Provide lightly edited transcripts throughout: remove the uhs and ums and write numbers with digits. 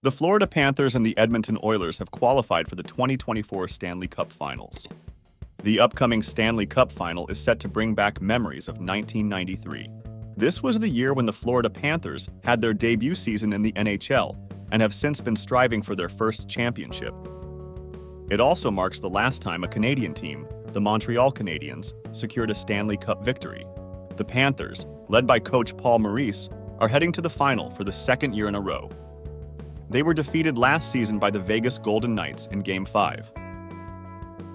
The Florida Panthers and the Edmonton Oilers have qualified for the 2024 Stanley Cup Finals. The upcoming Stanley Cup Final is set to bring back memories of 1993. This was the year when the Florida Panthers had their debut season in the NHL and have since been striving for their first championship. It also marks the last time a Canadian team, the Montreal Canadiens, secured a Stanley Cup victory. The Panthers, led by coach Paul Maurice, are heading to the final for the second year in a row. They were defeated last season by the Vegas Golden Knights in Game 5.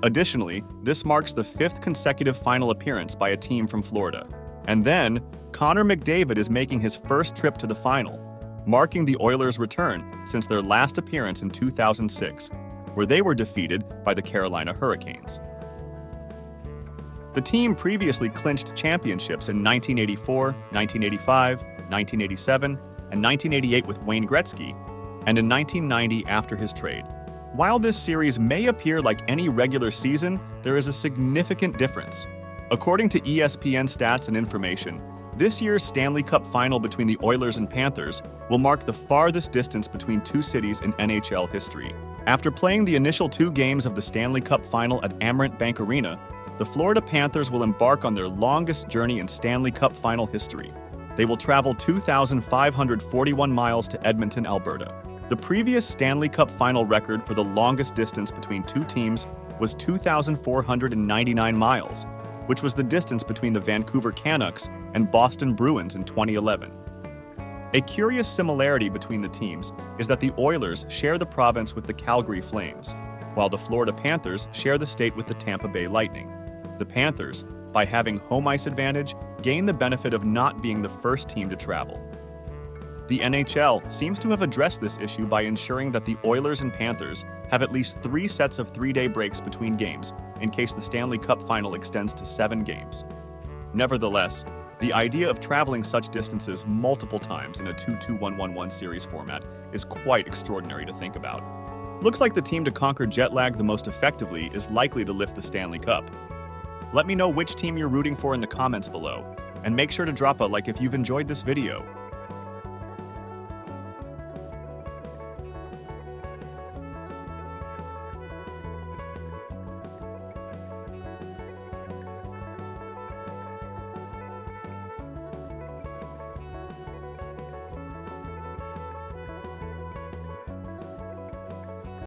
Additionally, this marks the 5th consecutive final appearance by a team from Florida. And then, Connor McDavid is making his first trip to the final, marking the Oilers' return since their last appearance in 2006, where they were defeated by the Carolina Hurricanes. The team previously clinched championships in 1984, 1985, 1987, and 1988 with Wayne Gretzky, and in 1990 after his trade. While this series may appear like any regular season, there is a significant difference. According to ESPN stats and information, this year's Stanley Cup Final between the Oilers and Panthers will mark the farthest distance between two cities in NHL history. After playing the initial 2 games of the Stanley Cup Final at Amerant Bank Arena, the Florida Panthers will embark on their longest journey in Stanley Cup Final history. They will travel 2,541 miles to Edmonton, Alberta. The previous Stanley Cup Final record for the longest distance between two teams was 2,499 miles, which was the distance between the Vancouver Canucks and Boston Bruins in 2011. A curious similarity between the teams is that the Oilers share the province with the Calgary Flames, while the Florida Panthers share the state with the Tampa Bay Lightning. The Panthers, by having home ice advantage, gain the benefit of not being the first team to travel. The NHL seems to have addressed this issue by ensuring that the Oilers and Panthers have at least 3 sets of 3-day breaks between games in case the Stanley Cup Final extends to 7 games. Nevertheless, the idea of traveling such distances multiple times in a 2-2-1-1-1 series format is quite extraordinary to think about. Looks like the team to conquer jet lag the most effectively is likely to lift the Stanley Cup. Let me know which team you're rooting for in the comments below, and make sure to drop a like if you've enjoyed this video.